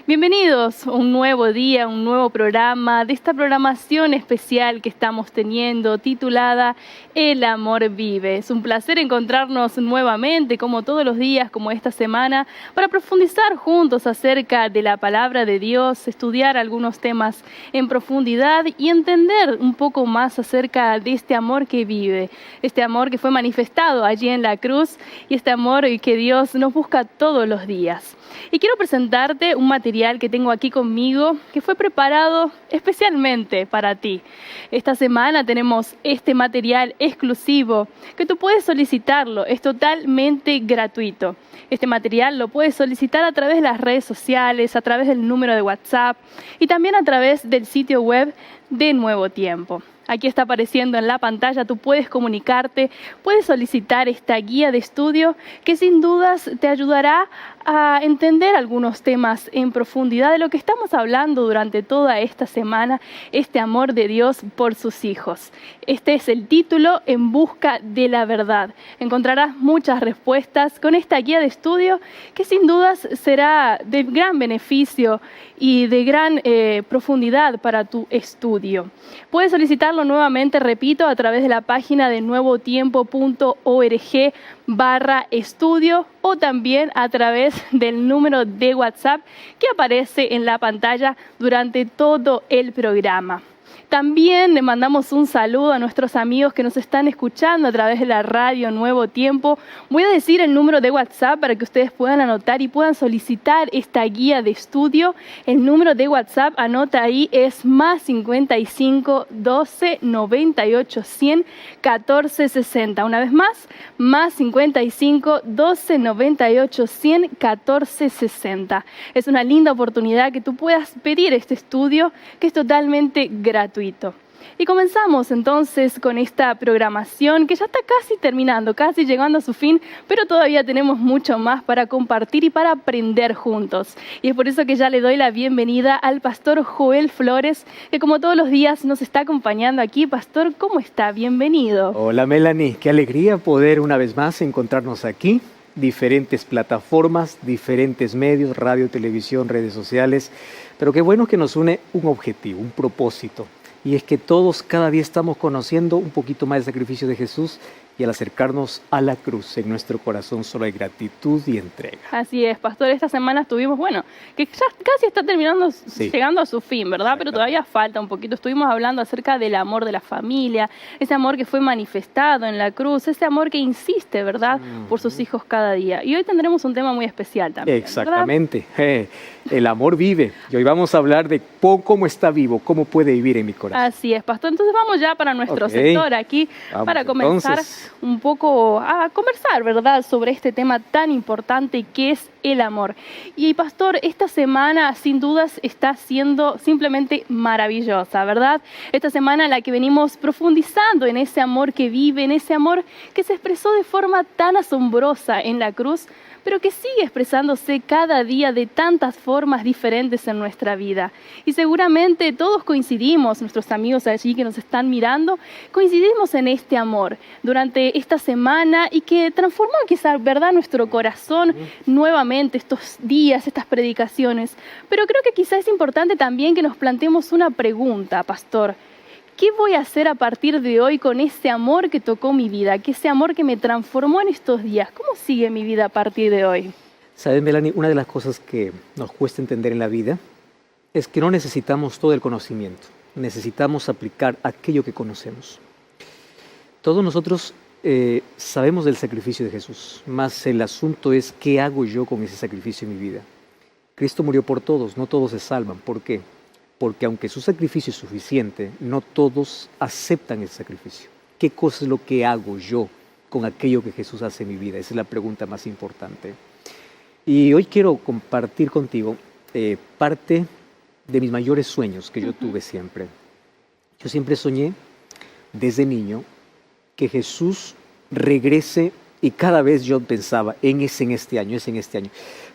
Bienvenidos a un nuevo día, un nuevo programa de esta programación especial que estamos teniendo titulada El Amor Vive. Es un placer encontrarnos nuevamente, como todos los días, como esta semana, para profundizar juntos acerca de la palabra de Dios, estudiar algunos temas en profundidad y entender un poco más acerca de este amor que vive, este amor que fue manifestado allí en la cruz y este amor que Dios nos busca todos los días. Y quiero presentarte un material que tengo aquí conmigo que fue preparado especialmente para ti. Esta semana tenemos este material exclusivo que tú puedes solicitarlo, es totalmente gratuito. Este material lo puedes solicitar a través de las redes sociales, a través del número de WhatsApp y también a través del sitio web de Nuevo Tiempo. Aquí está apareciendo en la pantalla, tú puedes comunicarte, puedes solicitar esta guía de estudio que sin dudas te ayudará a entender algunos temas en profundidad de lo que estamos hablando durante toda esta semana, este amor de Dios por sus hijos. Este es el título, En busca de la verdad. Encontrarás muchas respuestas con esta guía de estudio que sin dudas será de gran beneficio y de gran profundidad para tu estudio. Puedes solicitarlo nuevamente, repito, a través de la página de nuevotiempo.org/estudio o también a través del número de WhatsApp que aparece en la pantalla durante todo el programa. También le mandamos un saludo a nuestros amigos que nos están escuchando a través de la radio Nuevo Tiempo. Voy a decir el número de WhatsApp para que ustedes puedan anotar y puedan solicitar esta guía de estudio. El número de WhatsApp, anota ahí, es +55 12 98 100 14 60. Una vez más, +55 12 98 100 14 60. Es una linda oportunidad que tú puedas pedir este estudio que es totalmente gratuito. Y comenzamos entonces con esta programación que ya está casi terminando, casi llegando a su fin, pero todavía tenemos mucho más para compartir y para aprender juntos. Y es por eso que ya le doy la bienvenida al pastor Joel Flores, que como todos los días nos está acompañando aquí. Pastor, ¿cómo está? Bienvenido. Hola Melanie, qué alegría poder una vez más encontrarnos aquí. Diferentes plataformas, diferentes medios, radio, televisión, redes sociales, pero qué bueno que nos une un objetivo, un propósito. Y es que todos cada día estamos conociendo un poquito más del sacrificio de Jesús y al acercarnos a la cruz en nuestro corazón solo hay gratitud y entrega. Así es, pastor, esta semana estuvimos, que ya casi está terminando, sí, llegando a su fin, ¿verdad? Pero todavía falta un poquito. Estuvimos hablando acerca del amor de la familia, ese amor que fue manifestado en la cruz, ese amor que insiste, ¿verdad?, por sus hijos cada día. Y hoy tendremos un tema muy especial también, exactamente, el amor vive. Y hoy vamos a hablar de cómo está vivo, cómo puede vivir en mi corazón. Así es, pastor. Entonces vamos ya para nuestro sector aquí, para comenzar un poco a conversar, ¿verdad?, sobre este tema tan importante que es el amor. Y pastor, esta semana sin dudas está siendo simplemente maravillosa, ¿verdad? Esta semana en la que venimos profundizando en ese amor que vive, en ese amor que se expresó de forma tan asombrosa en la cruz, pero que sigue expresándose cada día de tantas formas diferentes en nuestra vida. Y seguramente todos coincidimos, nuestros amigos allí que nos están mirando, coincidimos en este amor durante esta semana y que transformó quizá, ¿verdad?, nuestro corazón nuevamente estos días, estas predicaciones. Pero creo que quizá es importante también que nos planteemos una pregunta, pastor. ¿Qué voy a hacer a partir de hoy con ese amor que tocó mi vida? Que ese amor que me transformó en estos días. ¿Cómo sigue mi vida a partir de hoy? ¿Sabes, Melanie? Una de las cosas que nos cuesta entender en la vida es que no necesitamos todo el conocimiento. Necesitamos aplicar aquello que conocemos. Todos nosotros sabemos del sacrificio de Jesús, más el asunto es ¿qué hago yo con ese sacrificio en mi vida? Cristo murió por todos, no todos se salvan. ¿Por qué? Porque aunque su sacrificio es suficiente, no todos aceptan ese sacrificio. ¿Qué cosa es lo que hago yo con aquello que Jesús hace en mi vida? Esa es la pregunta más importante. Y hoy quiero compartir contigo parte de mis mayores sueños que yo tuve siempre. Yo siempre soñé, desde niño, que Jesús regrese y cada vez yo pensaba, es en este año.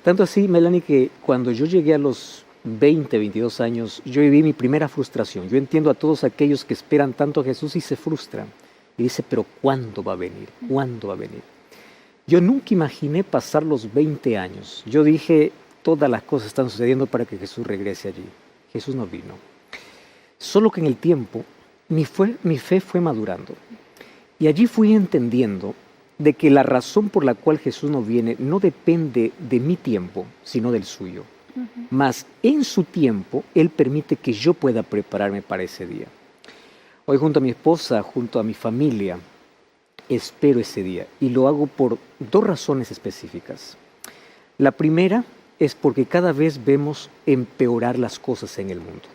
Tanto así, Melanie, que cuando yo llegué a los 20, 22 años, yo viví mi primera frustración. Yo entiendo a todos aquellos que esperan tanto a Jesús y se frustran. Y dice, pero ¿cuándo va a venir? ¿Cuándo va a venir? Yo nunca imaginé pasar los 20 años. Yo dije, todas las cosas están sucediendo para que Jesús regrese allí. Jesús no vino. Solo que en el tiempo mi fe fue madurando. Y allí fui entendiendo de que la razón por la cual Jesús no viene no depende de mi tiempo, sino del suyo. Mas en su tiempo, Él permite que yo pueda prepararme para ese día. Hoy junto a mi esposa, junto a mi familia, espero ese día. Y lo hago por dos razones específicas. La primera es porque cada vez vemos empeorar las cosas en el mundo.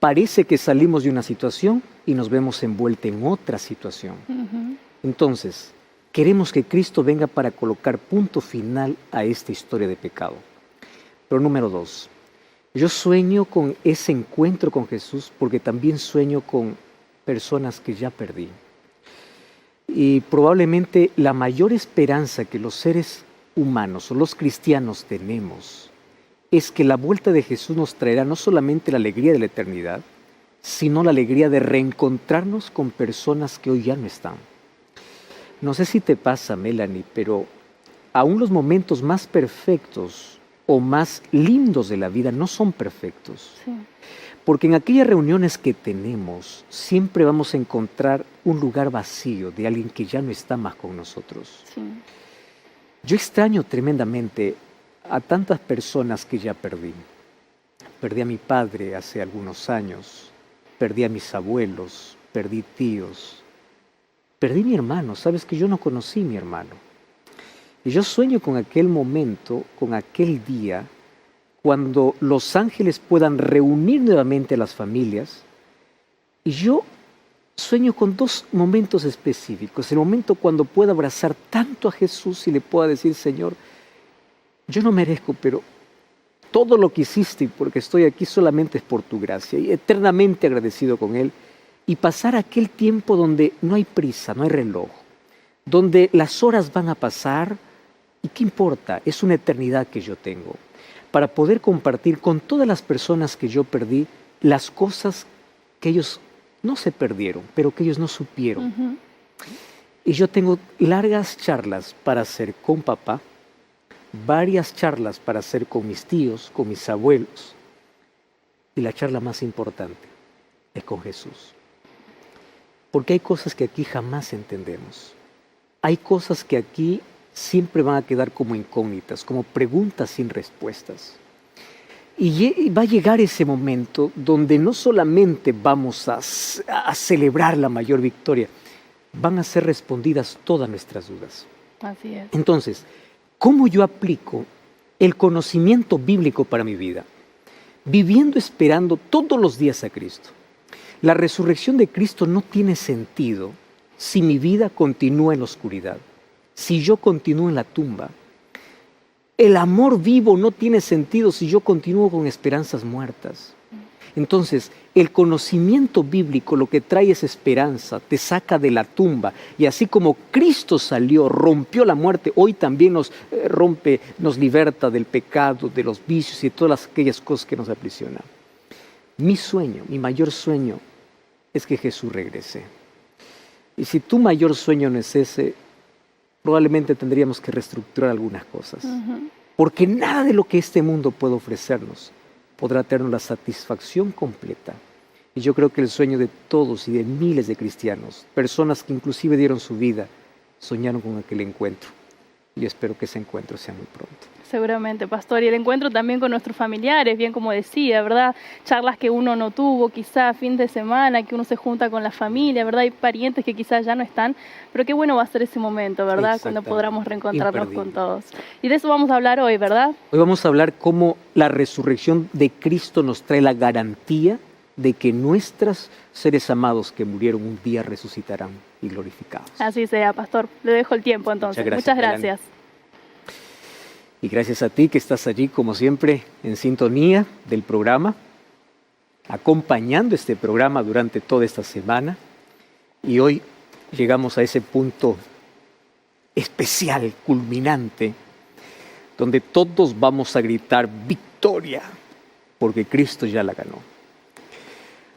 Parece que salimos de una situación y nos vemos envueltos en otra situación. Entonces, queremos que Cristo venga para colocar punto final a esta historia de pecado. Pero número 2, yo sueño con ese encuentro con Jesús porque también sueño con personas que ya perdí. Y probablemente la mayor esperanza que los seres humanos o los cristianos tenemos es que la vuelta de Jesús nos traerá no solamente la alegría de la eternidad, sino la alegría de reencontrarnos con personas que hoy ya no están. No sé si te pasa, Melanie, pero aún los momentos más perfectos o más lindos de la vida no son perfectos. Sí. Porque en aquellas reuniones que tenemos, siempre vamos a encontrar un lugar vacío de alguien que ya no está más con nosotros. Sí. Yo extraño tremendamente a tantas personas que ya perdí. Perdí a mi padre hace algunos años, perdí a mis abuelos, perdí tíos, perdí a mi hermano. Sabes que yo no conocí a mi hermano. Y yo sueño con aquel momento, con aquel día, cuando los ángeles puedan reunir nuevamente a las familias. Y yo sueño con dos momentos específicos. El momento cuando pueda abrazar tanto a Jesús y le pueda decir, Señor, yo no merezco, pero todo lo que hiciste y porque estoy aquí solamente es por tu gracia. Y eternamente agradecido con Él. Y pasar aquel tiempo donde no hay prisa, no hay reloj. Donde las horas van a pasar. ¿Y qué importa? Es una eternidad que yo tengo. Para poder compartir con todas las personas que yo perdí las cosas que ellos no se perdieron, pero que ellos no supieron. Y yo tengo largas charlas para hacer con papá, varias charlas para hacer con mis tíos, con mis abuelos. Y la charla más importante es con Jesús. Porque hay cosas que aquí jamás entendemos. Hay cosas que aquí siempre van a quedar como incógnitas, como preguntas sin respuestas. Y va a llegar ese momento donde no solamente vamos a celebrar la mayor victoria, van a ser respondidas todas nuestras dudas. Así es. Entonces, ¿cómo yo aplico el conocimiento bíblico para mi vida? Viviendo esperando todos los días a Cristo. La resurrección de Cristo no tiene sentido si mi vida continúa en la oscuridad. Si yo continúo en la tumba, el amor vivo no tiene sentido si yo continúo con esperanzas muertas. Entonces, el conocimiento bíblico lo que trae es esperanza, te saca de la tumba. Y así como Cristo salió, rompió la muerte, hoy también nos rompe, nos liberta del pecado, de los vicios y de todas aquellas cosas que nos aprisionan. Mi sueño, mi mayor sueño es que Jesús regrese. Y si tu mayor sueño no es ese, probablemente tendríamos que reestructurar algunas cosas. Porque nada de lo que este mundo puede ofrecernos podrá tener la satisfacción completa. Y yo creo que el sueño de todos y de miles de cristianos, personas que inclusive dieron su vida, soñaron con aquel encuentro. Y espero que ese encuentro sea muy pronto. Seguramente, pastor. Y el encuentro también con nuestros familiares, bien como decía, ¿verdad? Charlas que uno no tuvo, quizá fin de semana, que uno se junta con la familia, ¿verdad? Hay parientes que quizás ya no están, pero qué bueno va a ser ese momento, ¿verdad? Cuando podamos reencontrarnos con todos. Y de eso vamos a hablar hoy, ¿verdad? Hoy vamos a hablar cómo la resurrección de Cristo nos trae la garantía de que nuestros seres amados que murieron un día resucitarán y glorificados. Así sea, pastor. Le dejo el tiempo entonces. Muchas gracias. Y gracias a ti que estás allí, como siempre, en sintonía del programa, acompañando este programa durante toda esta semana. Y hoy llegamos a ese punto especial, culminante, donde todos vamos a gritar victoria, porque Cristo ya la ganó.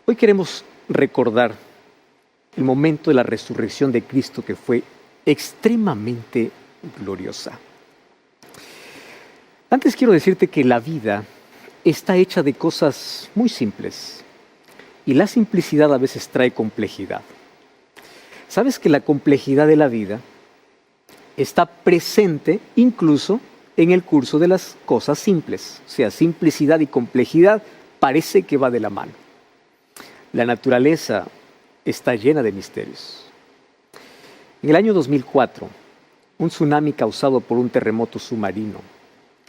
Hoy queremos recordar el momento de la resurrección de Cristo que fue extremadamente gloriosa. Antes quiero decirte que la vida está hecha de cosas muy simples y la simplicidad a veces trae complejidad. ¿Sabes que la complejidad de la vida está presente incluso en el curso de las cosas simples? O sea, simplicidad y complejidad parece que va de la mano. La naturaleza está llena de misterios. En el año 2004, un tsunami causado por un terremoto submarino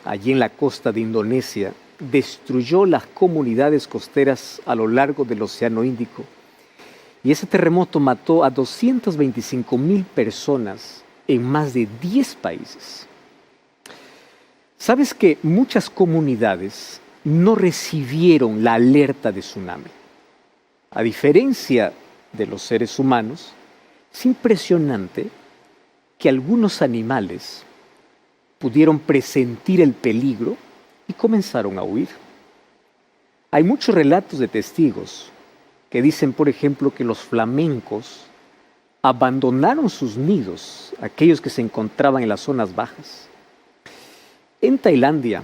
allí en la costa de Indonesia destruyó las comunidades costeras a lo largo del Océano Índico. Y ese terremoto mató a 225,000 personas en más de 10 países. ¿Sabes que muchas comunidades no recibieron la alerta de tsunami? A diferencia de los seres humanos, es impresionante que algunos animales pudieron presentir el peligro y comenzaron a huir. Hay muchos relatos de testigos que dicen, por ejemplo, que los flamencos abandonaron sus nidos, aquellos que se encontraban en las zonas bajas. En Tailandia,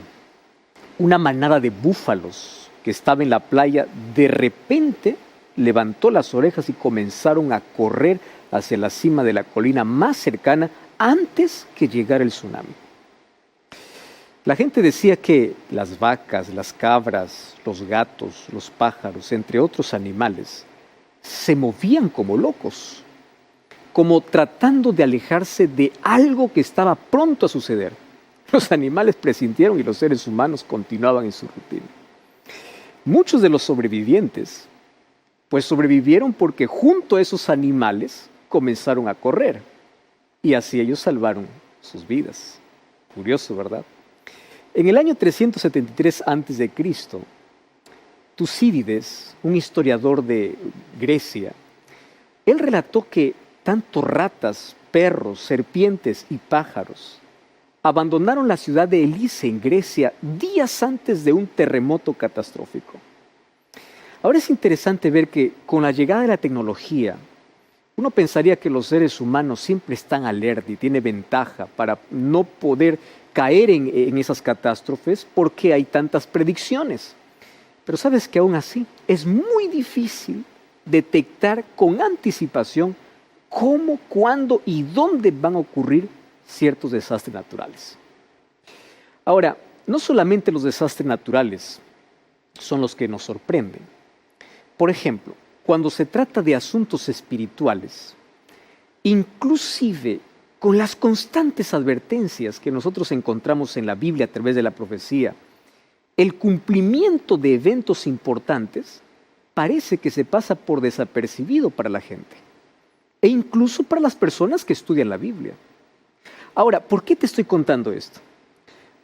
una manada de búfalos que estaba en la playa, de repente levantó las orejas y comenzaron a correr hacia la cima de la colina más cercana antes que llegara el tsunami. La gente decía que las vacas, las cabras, los gatos, los pájaros, entre otros animales, se movían como locos, como tratando de alejarse de algo que estaba pronto a suceder. Los animales presintieron y los seres humanos continuaban en su rutina. Muchos de los sobrevivientes, pues sobrevivieron porque junto a esos animales comenzaron a correr y así ellos salvaron sus vidas. Curioso, ¿verdad? En el año 373 a.C., Tucídides, un historiador de Grecia, él relató que tanto ratas, perros, serpientes y pájaros abandonaron la ciudad de Elise en Grecia días antes de un terremoto catastrófico. Ahora es interesante ver que con la llegada de la tecnología, uno pensaría que los seres humanos siempre están alerta y tiene ventaja para no poder caer en esas catástrofes porque hay tantas predicciones. Pero sabes que aún así es muy difícil detectar con anticipación cómo, cuándo y dónde van a ocurrir ciertos desastres naturales. Ahora, no solamente los desastres naturales son los que nos sorprenden. Por ejemplo, cuando se trata de asuntos espirituales, inclusive con las constantes advertencias que nosotros encontramos en la Biblia a través de la profecía, el cumplimiento de eventos importantes parece que se pasa por desapercibido para la gente, e incluso para las personas que estudian la Biblia. Ahora, ¿por qué te estoy contando esto?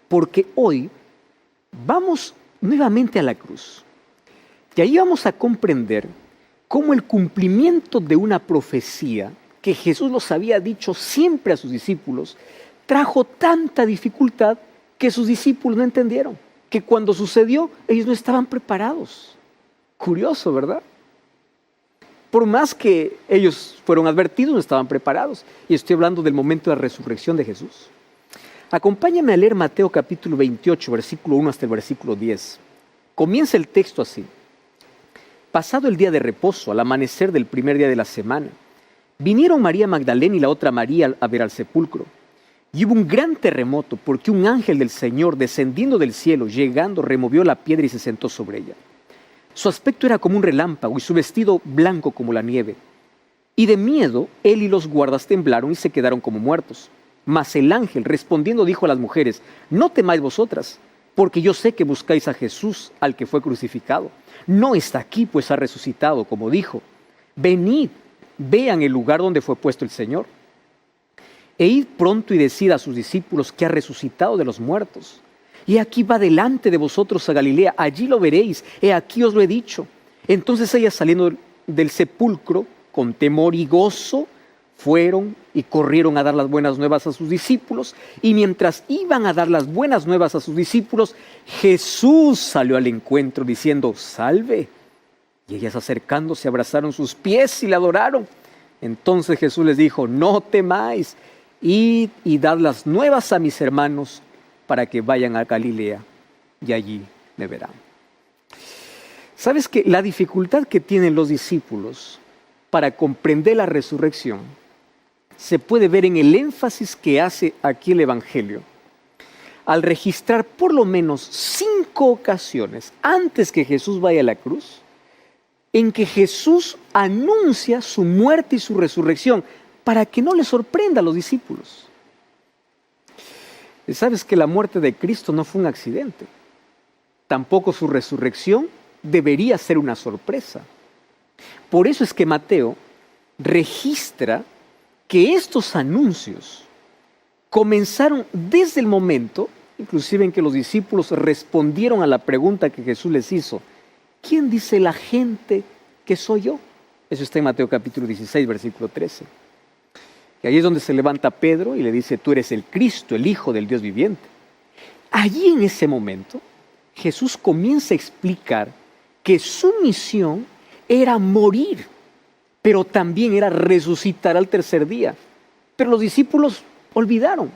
Porque hoy vamos nuevamente a la cruz, y ahí vamos a comprender cómo el cumplimiento de una profecía que Jesús los había dicho siempre a sus discípulos, trajo tanta dificultad que sus discípulos no entendieron, que cuando sucedió ellos no estaban preparados. Curioso, ¿verdad? Por más que ellos fueron advertidos, no estaban preparados. Y estoy hablando del momento de la resurrección de Jesús. Acompáñame a leer Mateo capítulo 28, versículo 1 hasta el versículo 10. Comienza el texto así. Pasado el día de reposo, al amanecer del primer día de la semana, vinieron María Magdalena y la otra María a ver al sepulcro. Y hubo un gran terremoto porque un ángel del Señor, descendiendo del cielo, llegando, removió la piedra y se sentó sobre ella. Su aspecto era como un relámpago y su vestido blanco como la nieve. Y de miedo, él y los guardas temblaron y se quedaron como muertos. Mas el ángel, respondiendo, dijo a las mujeres: no temáis vosotras, porque yo sé que buscáis a Jesús, al que fue crucificado. No está aquí, pues ha resucitado, como dijo. Venid, vean el lugar donde fue puesto el Señor. E id pronto y decid a sus discípulos que ha resucitado de los muertos. Y aquí va delante de vosotros a Galilea, allí lo veréis, he aquí os lo he dicho. Entonces ellas, saliendo del sepulcro, con temor y gozo, fueron y corrieron a dar las buenas nuevas a sus discípulos. Y mientras iban a dar las buenas nuevas a sus discípulos, Jesús salió al encuentro diciendo: salve. Y ellas, acercándose, abrazaron sus pies y le adoraron. Entonces Jesús les dijo: no temáis, id y dad las nuevas a mis hermanos para que vayan a Galilea y allí me verán. ¿Sabes que la dificultad que tienen los discípulos para comprender la resurrección se puede ver en el énfasis que hace aquí el Evangelio al registrar por lo menos 5 ocasiones antes que Jesús vaya a la cruz en que Jesús anuncia su muerte y su resurrección para que no les sorprenda a los discípulos? ¿Sabes que la muerte de Cristo no fue un accidente? Tampoco su resurrección debería ser una sorpresa. Por eso es que Mateo registra que estos anuncios comenzaron desde el momento, inclusive en que los discípulos respondieron a la pregunta que Jesús les hizo: ¿quién dice la gente que soy yo? Eso está en Mateo capítulo 16, versículo 13. Y ahí es donde se levanta Pedro y le dice: tú eres el Cristo, el Hijo del Dios viviente. Allí en ese momento, Jesús comienza a explicar que su misión era morir, pero también era resucitar al tercer día. Pero los discípulos olvidaron,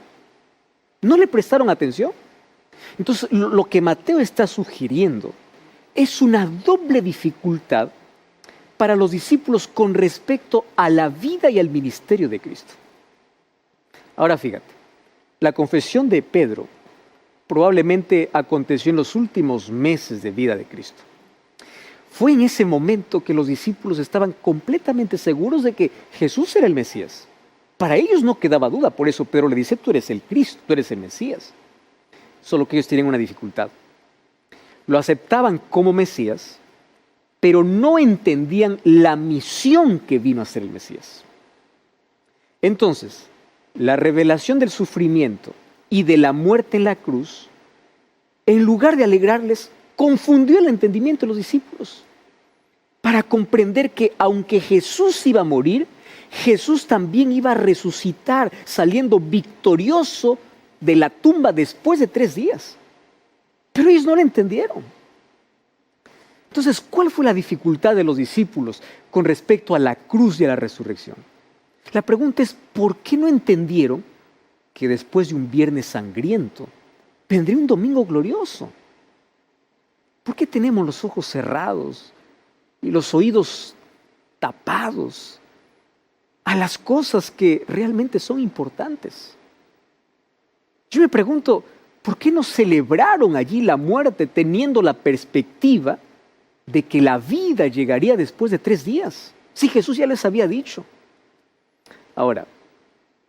no le prestaron atención. Entonces, lo que Mateo está sugiriendo es una doble dificultad para los discípulos con respecto a la vida y al ministerio de Cristo. Ahora fíjate, la confesión de Pedro probablemente aconteció en los últimos meses de vida de Cristo. Fue en ese momento que los discípulos estaban completamente seguros de que Jesús era el Mesías. Para ellos no quedaba duda, por eso Pedro le dice: tú eres el Cristo, tú eres el Mesías. Solo que ellos tienen una dificultad. Lo aceptaban como Mesías, pero no entendían la misión que vino a ser el Mesías. Entonces, la revelación del sufrimiento y de la muerte en la cruz, en lugar de alegrarles, confundió el entendimiento de los discípulos para comprender que aunque Jesús iba a morir, Jesús también iba a resucitar, saliendo victorioso de la tumba después de 3 días. Pero ellos no lo entendieron. Entonces, ¿cuál fue la dificultad de los discípulos con respecto a la cruz y a la resurrección? La pregunta es: ¿por qué no entendieron que después de un viernes sangriento vendría un domingo glorioso? ¿Por qué tenemos los ojos cerrados y los oídos tapados a las cosas que realmente son importantes? Yo me pregunto, ¿por qué no celebraron allí la muerte teniendo la perspectiva de que la vida llegaría después de 3 días? Si Jesús ya les había dicho. Ahora,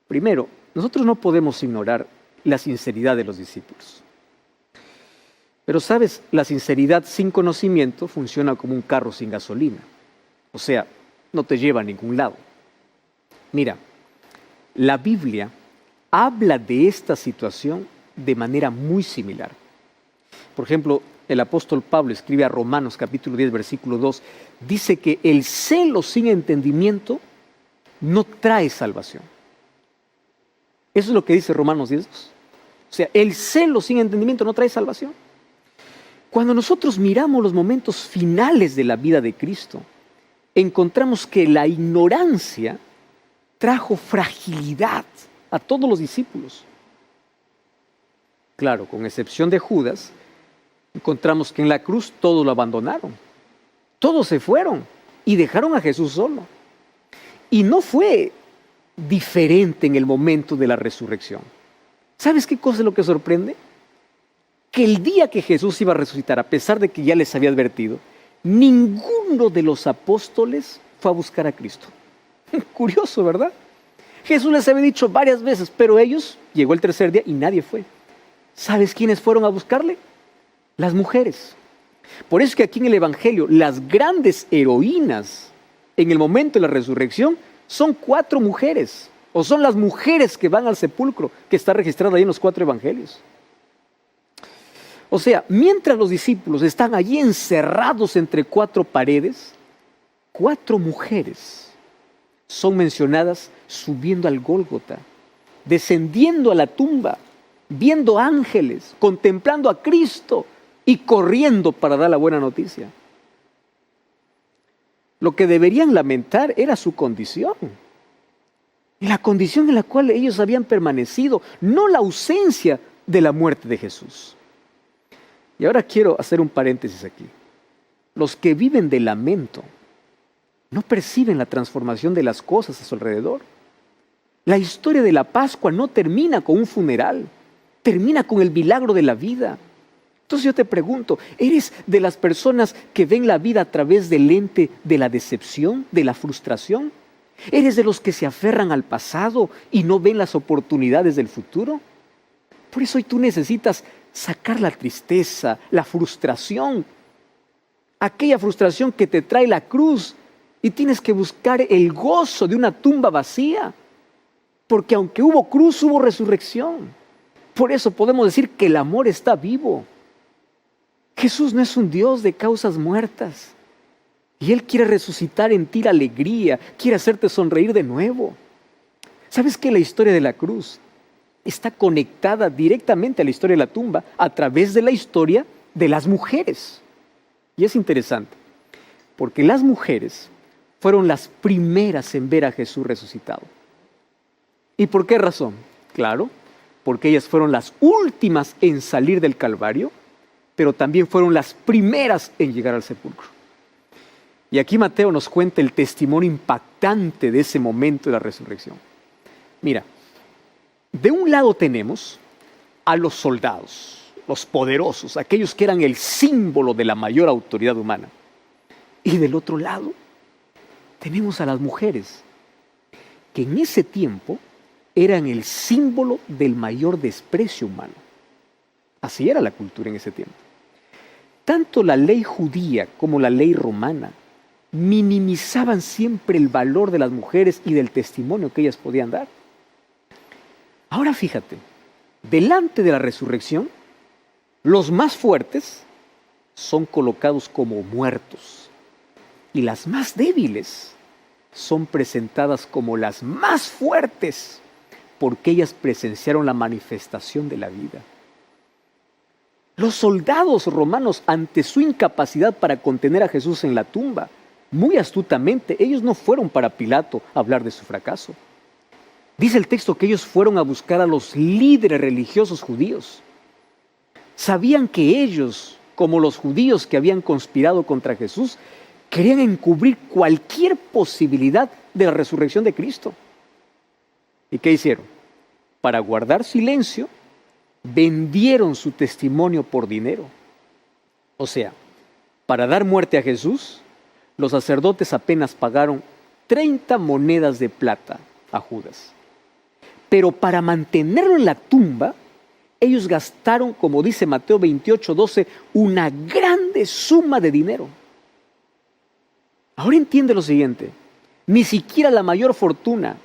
primero, nosotros no podemos ignorar la sinceridad de los discípulos. Pero sabes, la sinceridad sin conocimiento funciona como un carro sin gasolina. O sea, no te lleva a ningún lado. Mira, la Biblia habla de esta situación de manera muy similar. Por ejemplo, el apóstol Pablo escribe a Romanos capítulo 10, versículo 2, dice que el celo sin entendimiento no trae salvación. Eso es lo que dice Romanos 10, 2. O sea, el celo sin entendimiento no trae salvación. Cuando nosotros miramos los momentos finales de la vida de Cristo, encontramos que la ignorancia trajo fragilidad a todos los discípulos. Claro, con excepción de Judas, encontramos que en la cruz todos lo abandonaron. Todos se fueron y dejaron a Jesús solo. Y no fue diferente en el momento de la resurrección. ¿Sabes qué cosa es lo que sorprende? Que el día que Jesús iba a resucitar, a pesar de que ya les había advertido, ninguno de los apóstoles fue a buscar a Cristo. Curioso, ¿verdad? Jesús les había dicho varias veces, pero ellos, llegó el tercer día y nadie fue. ¿Sabes quiénes fueron a buscarle? Las mujeres. Por eso es que aquí en el Evangelio, las grandes heroínas en el momento de la resurrección son 4 mujeres, o son las mujeres que van al sepulcro, que está registrado ahí en los 4 evangelios. O sea, mientras los discípulos están allí encerrados entre 4 paredes, 4 mujeres son mencionadas subiendo al Gólgota, descendiendo a la tumba, viendo ángeles, contemplando a Cristo y corriendo para dar la buena noticia. Lo que deberían lamentar era su condición, la condición en la cual ellos habían permanecido, no la ausencia de la muerte de Jesús. Y ahora quiero hacer un paréntesis aquí. Los que viven de lamento no perciben la transformación de las cosas a su alrededor. La historia de la Pascua no termina con un funeral, termina con el milagro de la vida. Entonces yo te pregunto, ¿eres de las personas que ven la vida a través del lente de la decepción, de la frustración? ¿Eres de los que se aferran al pasado y no ven las oportunidades del futuro? Por eso hoy tú necesitas sacar la tristeza, la frustración, aquella frustración que te trae la cruz, y tienes que buscar el gozo de una tumba vacía, porque aunque hubo cruz, hubo resurrección. Por eso podemos decir que el amor está vivo. Jesús no es un Dios de causas muertas, y Él quiere resucitar en ti la alegría, quiere hacerte sonreír de nuevo. ¿Sabes que la historia de la cruz está conectada directamente a la historia de la tumba a través de la historia de las mujeres? Y es interesante, porque las mujeres fueron las primeras en ver a Jesús resucitado. ¿Y por qué razón? Claro, porque ellas fueron las últimas en salir del Calvario, pero también fueron las primeras en llegar al sepulcro. Y aquí Mateo nos cuenta el testimonio impactante de ese momento de la resurrección. Mira, de un lado tenemos a los soldados, los poderosos, aquellos que eran el símbolo de la mayor autoridad humana. Y del otro lado tenemos a las mujeres, que en ese tiempo eran el símbolo del mayor desprecio humano. Así era la cultura en ese tiempo. Tanto la ley judía como la ley romana minimizaban siempre el valor de las mujeres y del testimonio que ellas podían dar. Ahora fíjate, delante de la resurrección, los más fuertes son colocados como muertos y las más débiles son presentadas como las más fuertes, porque ellas presenciaron la manifestación de la vida. Los soldados romanos, ante su incapacidad para contener a Jesús en la tumba, muy astutamente, ellos no fueron para Pilato a hablar de su fracaso. Dice el texto que ellos fueron a buscar a los líderes religiosos judíos. Sabían que ellos, como los judíos que habían conspirado contra Jesús, querían encubrir cualquier posibilidad de la resurrección de Cristo. ¿Y qué hicieron? Para guardar silencio, vendieron su testimonio por dinero. O sea, para dar muerte a Jesús, los sacerdotes apenas pagaron 30 monedas de plata a Judas. Pero para mantenerlo en la tumba, ellos gastaron, como dice Mateo 28:12, una grande suma de dinero. Ahora entiende lo siguiente, ni siquiera la mayor fortuna,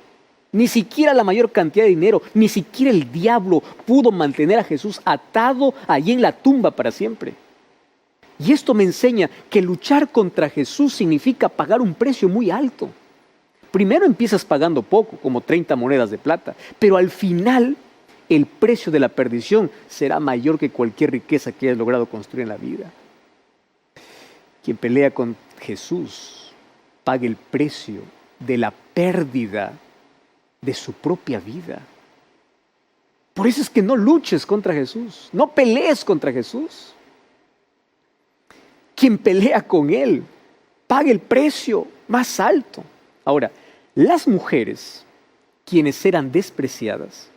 ni siquiera la mayor cantidad de dinero, ni siquiera el diablo pudo mantener a Jesús atado allí en la tumba para siempre. Y esto me enseña que luchar contra Jesús significa pagar un precio muy alto. Primero empiezas pagando poco, como 30 monedas de plata, pero al final el precio de la perdición será mayor que cualquier riqueza que hayas logrado construir en la vida. Quien pelea con Jesús paga el precio de la pérdida de su propia vida. Por eso es que no luches contra Jesús, no pelees contra Jesús. Quien pelea con Él paga el precio más alto. Ahora, las mujeres, quienes eran despreciadas,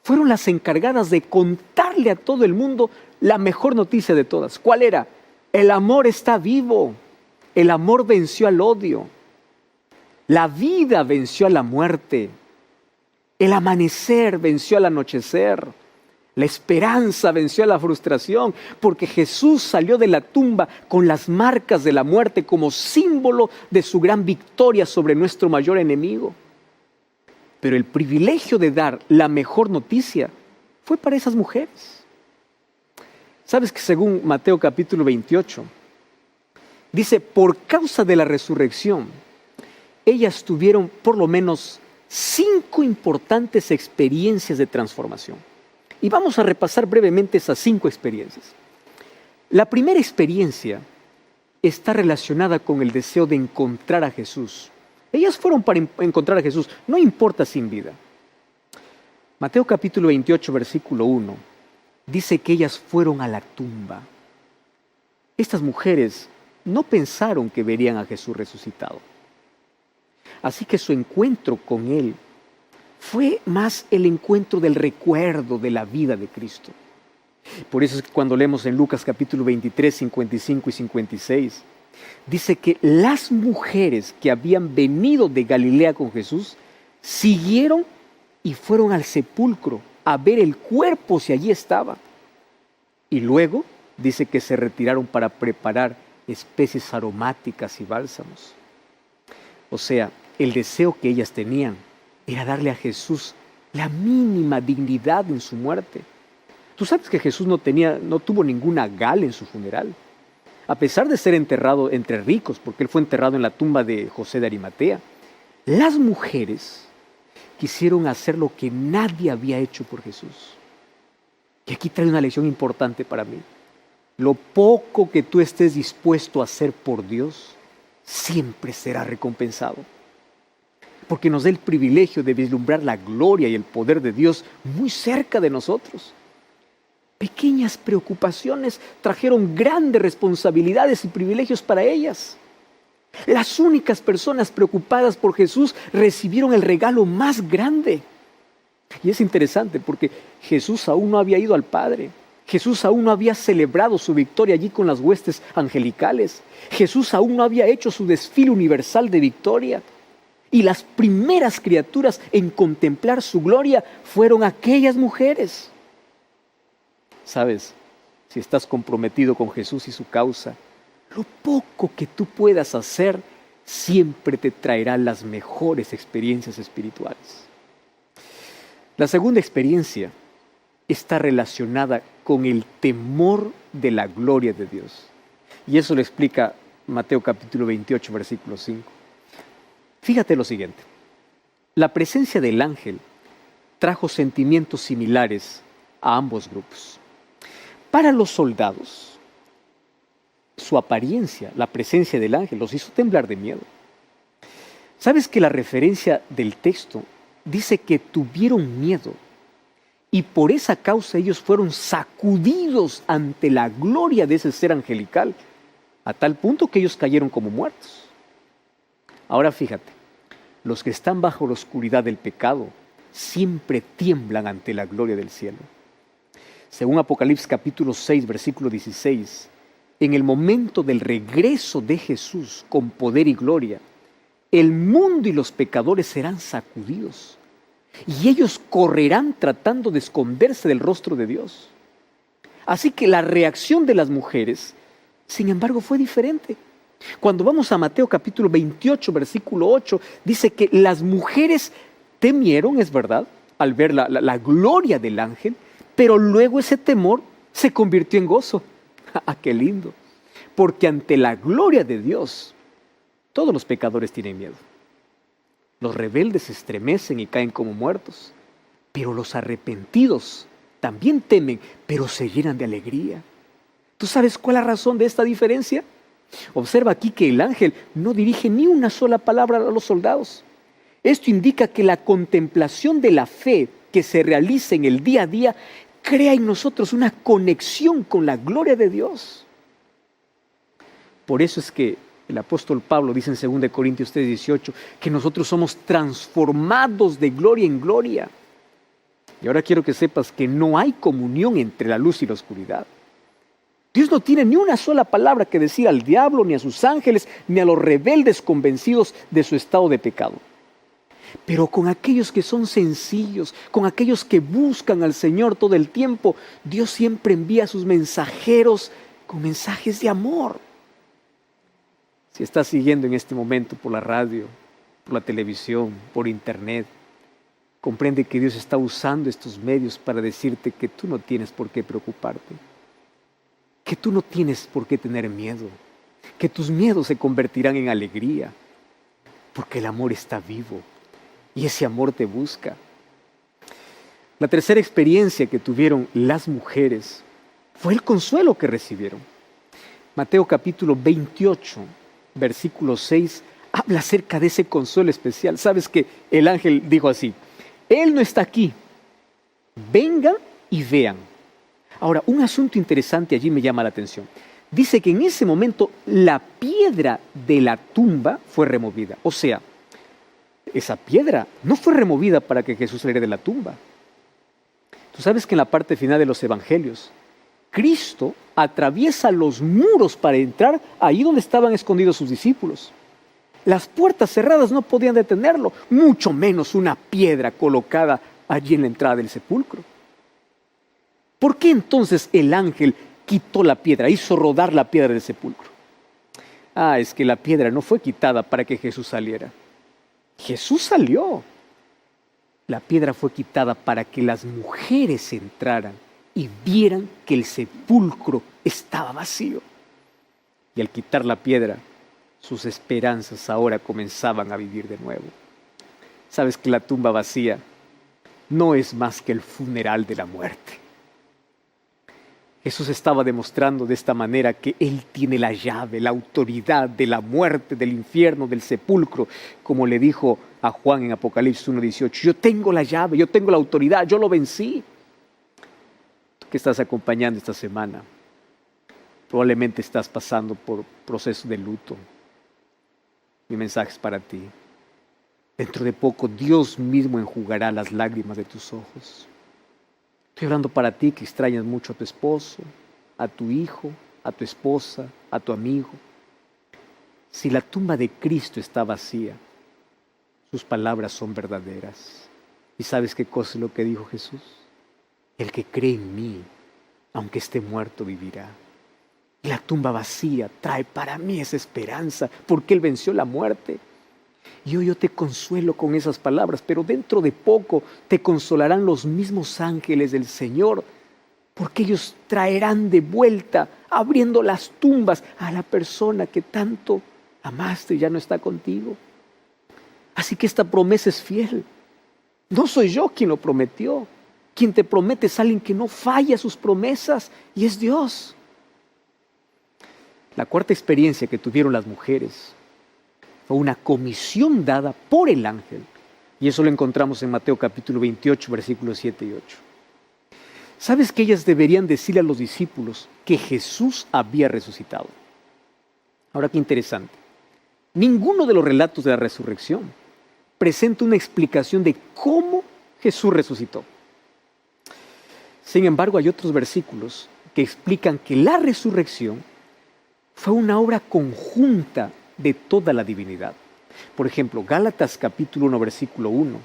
fueron las encargadas de contarle a todo el mundo la mejor noticia de todas. ¿Cuál era? El amor está vivo. El amor venció al odio. La vida venció a la muerte. El amanecer venció al anochecer. La esperanza venció a la frustración, porque Jesús salió de la tumba con las marcas de la muerte como símbolo de su gran victoria sobre nuestro mayor enemigo. Pero el privilegio de dar la mejor noticia fue para esas mujeres. ¿Sabes que según Mateo capítulo 28, dice, por causa de la resurrección, ellas tuvieron por lo menos 5 importantes experiencias de transformación? Y vamos a repasar brevemente esas 5 experiencias. La primera experiencia está relacionada con el deseo de encontrar a Jesús. Ellas fueron para encontrar a Jesús, no importa sin vida. Mateo capítulo 28, versículo 1, dice que ellas fueron a la tumba. Estas mujeres no pensaron que verían a Jesús resucitado. Así que su encuentro con Él fue más el encuentro del recuerdo de la vida de Cristo. Por eso es que cuando leemos en Lucas capítulo 23, 55 y 56, dice que las mujeres que habían venido de Galilea con Jesús siguieron y fueron al sepulcro a ver el cuerpo si allí estaba. Y luego dice que se retiraron para preparar especies aromáticas y bálsamos. O sea, el deseo que ellas tenían era darle a Jesús la mínima dignidad en su muerte. Tú sabes que Jesús no tuvo ninguna gala en su funeral. A pesar de ser enterrado entre ricos, porque él fue enterrado en la tumba de José de Arimatea, las mujeres quisieron hacer lo que nadie había hecho por Jesús. Y aquí trae una lección importante para mí. Lo poco que tú estés dispuesto a hacer por Dios, siempre será recompensado. Porque nos da el privilegio de vislumbrar la gloria y el poder de Dios muy cerca de nosotros. Pequeñas preocupaciones trajeron grandes responsabilidades y privilegios para ellas. Las únicas personas preocupadas por Jesús recibieron el regalo más grande. Y es interesante porque Jesús aún no había ido al Padre. Jesús aún no había celebrado su victoria allí con las huestes angelicales. Jesús aún no había hecho su desfile universal de victoria. Y las primeras criaturas en contemplar su gloria fueron aquellas mujeres. ¿Sabes? Si estás comprometido con Jesús y su causa, lo poco que tú puedas hacer siempre te traerá las mejores experiencias espirituales. La segunda experiencia está relacionada con el temor de la gloria de Dios. Y eso lo explica Mateo capítulo 28, versículo 5. Fíjate lo siguiente. La presencia del ángel trajo sentimientos similares a ambos grupos. Para los soldados, su apariencia, la presencia del ángel, los hizo temblar de miedo. ¿Sabes que la referencia del texto dice que tuvieron miedo y por esa causa ellos fueron sacudidos ante la gloria de ese ser angelical, a tal punto que ellos cayeron como muertos? Ahora fíjate, los que están bajo la oscuridad del pecado siempre tiemblan ante la gloria del cielo. Según Apocalipsis capítulo 6, versículo 16, en el momento del regreso de Jesús con poder y gloria, el mundo y los pecadores serán sacudidos y ellos correrán tratando de esconderse del rostro de Dios. Así que la reacción de las mujeres, sin embargo, fue diferente. Cuando vamos a Mateo capítulo 28, versículo 8, dice que las mujeres temieron, es verdad, al ver la gloria del ángel, pero luego ese temor se convirtió en gozo. ¡Ah, qué lindo! Porque ante la gloria de Dios, todos los pecadores tienen miedo. Los rebeldes se estremecen y caen como muertos, pero los arrepentidos también temen, pero se llenan de alegría. ¿Tú sabes cuál es la razón de esta diferencia? Observa aquí que el ángel no dirige ni una sola palabra a los soldados. Esto indica que la contemplación de la fe que se realiza en el día a día crea en nosotros una conexión con la gloria de Dios. Por eso es que el apóstol Pablo dice en 2 Corintios 3:18 que nosotros somos transformados de gloria en gloria. Y ahora quiero que sepas que no hay comunión entre la luz y la oscuridad. Dios no tiene ni una sola palabra que decir al diablo, ni a sus ángeles, ni a los rebeldes convencidos de su estado de pecado. Pero con aquellos que son sencillos, con aquellos que buscan al Señor todo el tiempo, Dios siempre envía a sus mensajeros con mensajes de amor. Si estás siguiendo en este momento por la radio, por la televisión, por internet, comprende que Dios está usando estos medios para decirte que tú no tienes por qué preocuparte, que tú no tienes por qué tener miedo, que tus miedos se convertirán en alegría, porque el amor está vivo. Y ese amor te busca. La tercera experiencia que tuvieron las mujeres fue el consuelo que recibieron. Mateo capítulo 28, versículo 6, habla acerca de ese consuelo especial. Sabes que el ángel dijo así: Él no está aquí, vengan y vean. Ahora, un asunto interesante allí me llama la atención. Dice que en ese momento la piedra de la tumba fue removida. O sea, esa piedra no fue removida para que Jesús saliera de la tumba. Tú sabes que en la parte final de los evangelios, Cristo atraviesa los muros para entrar ahí donde estaban escondidos sus discípulos. Las puertas cerradas no podían detenerlo, mucho menos una piedra colocada allí en la entrada del sepulcro. ¿Por qué entonces el ángel quitó la piedra, hizo rodar la piedra del sepulcro? Es que la piedra no fue quitada para que Jesús saliera. Jesús salió. La piedra fue quitada para que las mujeres entraran y vieran que el sepulcro estaba vacío. Y al quitar la piedra, sus esperanzas ahora comenzaban a vivir de nuevo. Sabes que la tumba vacía no es más que el funeral de la muerte. Jesús estaba demostrando de esta manera que Él tiene la llave, la autoridad de la muerte, del infierno, del sepulcro, como le dijo a Juan en Apocalipsis 1:18. Yo tengo la llave, yo tengo la autoridad, yo lo vencí. Tú que estás acompañando esta semana, probablemente estás pasando por proceso de luto. Mi mensaje es para ti. Dentro de poco Dios mismo enjugará las lágrimas de tus ojos. Estoy hablando para ti que extrañas mucho a tu esposo, a tu hijo, a tu esposa, a tu amigo. Si la tumba de Cristo está vacía, sus palabras son verdaderas. ¿Y sabes qué cosa es lo que dijo Jesús? El que cree en mí, aunque esté muerto, vivirá. Y la tumba vacía trae para mí esa esperanza, porque Él venció la muerte. Y hoy yo te consuelo con esas palabras, pero dentro de poco te consolarán los mismos ángeles del Señor, porque ellos traerán de vuelta, abriendo las tumbas, a la persona que tanto amaste y ya no está contigo. Así que esta promesa es fiel. No soy yo quien lo prometió. Quien te promete es alguien que no falla sus promesas, y es Dios. La cuarta experiencia que tuvieron las mujeres fue una comisión dada por el ángel. Y eso lo encontramos en Mateo capítulo 28, versículos 7 y 8. ¿Sabes que ellas deberían decirle a los discípulos que Jesús había resucitado? Ahora, qué interesante. Ninguno de los relatos de la resurrección presenta una explicación de cómo Jesús resucitó. Sin embargo, hay otros versículos que explican que la resurrección fue una obra conjunta de toda la divinidad. Por ejemplo, Gálatas capítulo 1, versículo 1,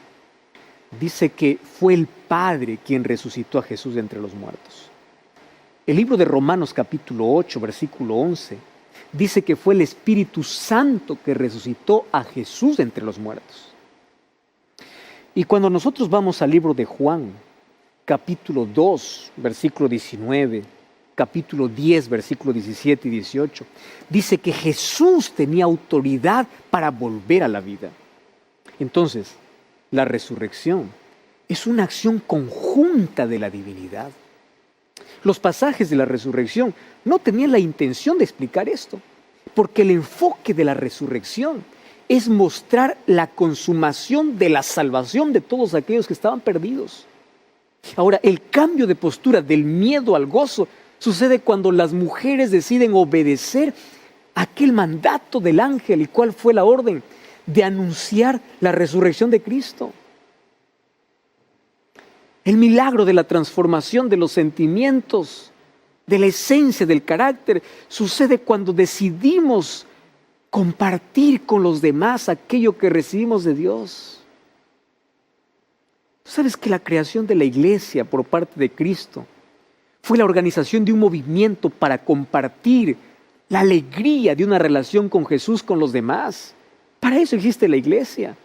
dice que fue el Padre quien resucitó a Jesús de entre los muertos. El libro de Romanos capítulo 8, versículo 11, dice que fue el Espíritu Santo que resucitó a Jesús de entre los muertos. Y cuando nosotros vamos al libro de Juan, capítulo 2, versículo 19, capítulo 10, versículos 17 y 18, dice que Jesús tenía autoridad para volver a la vida. Entonces, la resurrección es una acción conjunta de la divinidad. Los pasajes de la resurrección no tenían la intención de explicar esto, porque el enfoque de la resurrección es mostrar la consumación de la salvación de todos aquellos que estaban perdidos. Ahora, el cambio de postura del miedo al gozo sucede cuando las mujeres deciden obedecer aquel mandato del ángel. ¿Y cuál fue la orden? De anunciar la resurrección de Cristo. El milagro de la transformación de los sentimientos, de la esencia del carácter, sucede cuando decidimos compartir con los demás aquello que recibimos de Dios. ¿Tú sabes que la creación de la iglesia por parte de Cristo fue la organización de un movimiento para compartir la alegría de una relación con Jesús con los demás? Para eso existe la iglesia.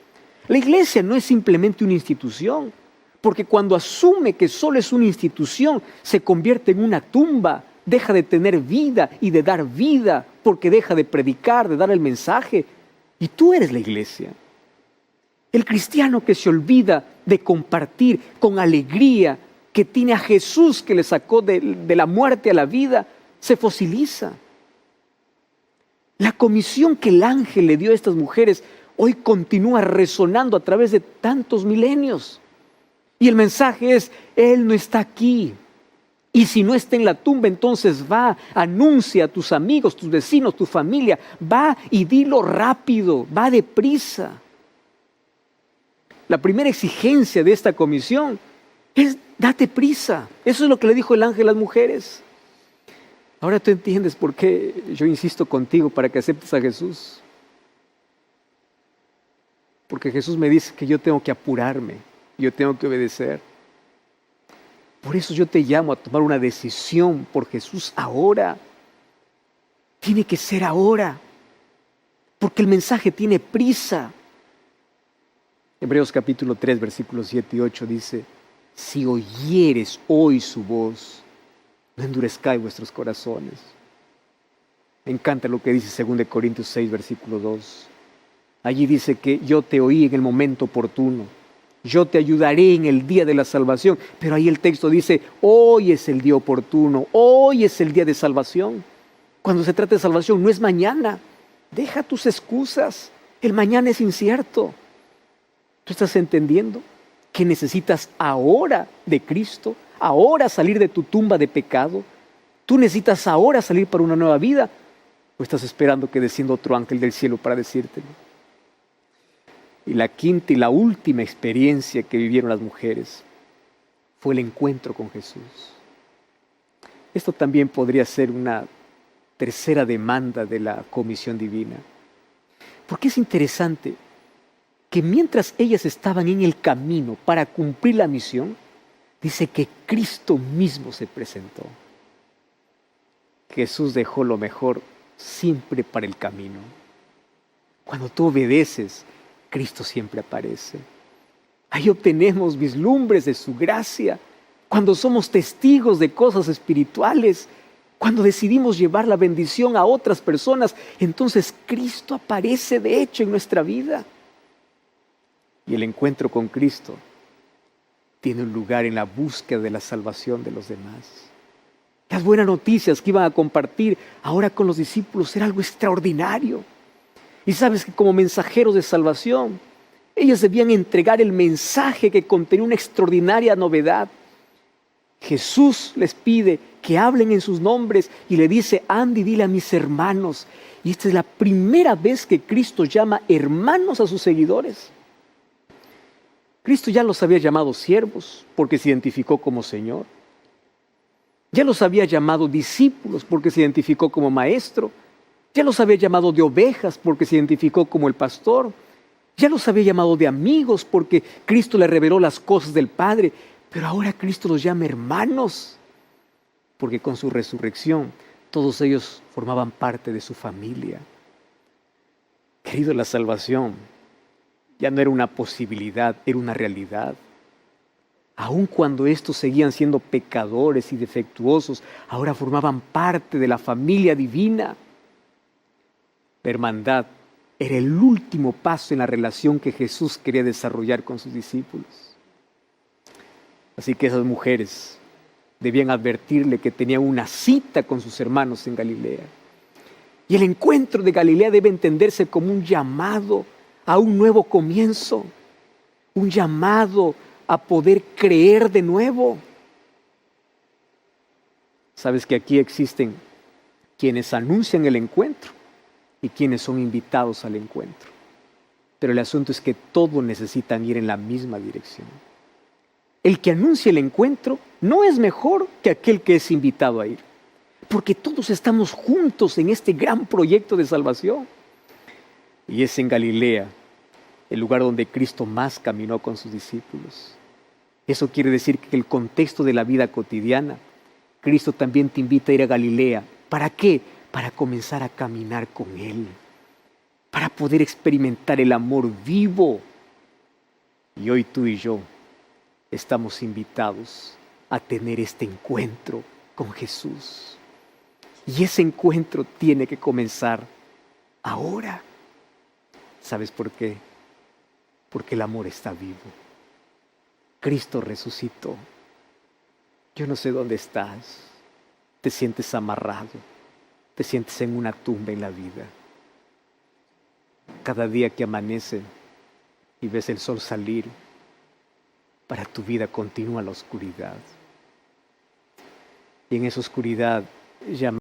La iglesia no es simplemente una institución, porque cuando asume que solo es una institución, se convierte en una tumba, deja de tener vida y de dar vida, porque deja de predicar, de dar el mensaje. Y tú eres la iglesia. El cristiano que se olvida de compartir con alegría, que tiene a Jesús que le sacó de la muerte a la vida, se fosiliza. La comisión que el ángel le dio a estas mujeres hoy continúa resonando a través de tantos milenios. Y el mensaje es: Él no está aquí, Y si no está en la tumba, entonces va, anuncia a tus amigos, tus vecinos, tu familia. Va y dilo rápido, va deprisa. La primera exigencia de esta comisión es date prisa. Eso es lo que le dijo el ángel a las mujeres. Ahora tú entiendes por qué yo insisto contigo para que aceptes a Jesús. Porque Jesús me dice que yo tengo que apurarme, yo tengo que obedecer. Por eso yo te llamo a tomar una decisión por Jesús ahora. Tiene que ser ahora, porque el mensaje tiene prisa. Hebreos capítulo 3, versículos 7 y 8 dice: si oyeres hoy su voz, no endurezcáis vuestros corazones. Me encanta lo que dice 2 Corintios 6, versículo 2. Allí dice que yo te oí en el momento oportuno. Yo te ayudaré en el día de la salvación. Pero ahí el texto dice, hoy es el día oportuno, hoy es el día de salvación. Cuando se trata de salvación no es mañana. Deja tus excusas, el mañana es incierto. ¿Tú estás entendiendo que necesitas ahora de Cristo? Ahora salir de tu tumba de pecado. ¿Tú necesitas ahora salir para una nueva vida? ¿O estás esperando que descienda otro ángel del cielo para decírtelo? Y la quinta y la última experiencia que vivieron las mujeres fue el encuentro con Jesús. Esto también podría ser una tercera demanda de la comisión divina. Porque es interesante que mientras ellas estaban en el camino para cumplir la misión, dice que Cristo mismo se presentó. Jesús dejó lo mejor siempre para el camino. Cuando tú obedeces, Cristo siempre aparece. Ahí obtenemos vislumbres de su gracia. Cuando somos testigos de cosas espirituales, cuando decidimos llevar la bendición a otras personas, entonces Cristo aparece de hecho en nuestra vida. Y el encuentro con Cristo tiene un lugar en la búsqueda de la salvación de los demás. Las buenas noticias que iban a compartir ahora con los discípulos era algo extraordinario. Y sabes que como mensajeros de salvación, ellos debían entregar el mensaje que contenía una extraordinaria novedad. Jesús les pide que hablen en sus nombres y le dice, anda y dile a mis hermanos. Y esta es la primera vez que Cristo llama hermanos a sus seguidores. Cristo ya los había llamado siervos porque se identificó como Señor. Ya los había llamado discípulos porque se identificó como maestro. Ya los había llamado de ovejas porque se identificó como el pastor. Ya los había llamado de amigos porque Cristo le reveló las cosas del Padre. Pero ahora Cristo los llama hermanos porque con su resurrección todos ellos formaban parte de su familia. Querido, la salvación ya no era una posibilidad, era una realidad. Aun cuando estos seguían siendo pecadores y defectuosos, ahora formaban parte de la familia divina. La hermandad era el último paso en la relación que Jesús quería desarrollar con sus discípulos. Así que esas mujeres debían advertirle que tenían una cita con sus hermanos en Galilea. Y el encuentro de Galilea debe entenderse como un llamado a un nuevo comienzo, un llamado a poder creer de nuevo. Sabes que aquí existen quienes anuncian el encuentro y quienes son invitados al encuentro. Pero el asunto es que todos necesitan ir en la misma dirección. El que anuncia el encuentro no es mejor que aquel que es invitado a ir, porque todos estamos juntos en este gran proyecto de salvación. Y es en Galilea, el lugar donde Cristo más caminó con sus discípulos. Eso quiere decir que en el contexto de la vida cotidiana, Cristo también te invita a ir a Galilea. ¿Para qué? Para comenzar a caminar con Él, para poder experimentar el amor vivo. Y hoy tú y yo estamos invitados a tener este encuentro con Jesús. Y ese encuentro tiene que comenzar ahora. ¿Sabes por qué? Porque el amor está vivo. Cristo resucitó. Yo no sé dónde estás. Te sientes amarrado. Te sientes en una tumba en la vida. Cada día que amanece y ves el sol salir, para tu vida continúa la oscuridad. y en esa oscuridad llamar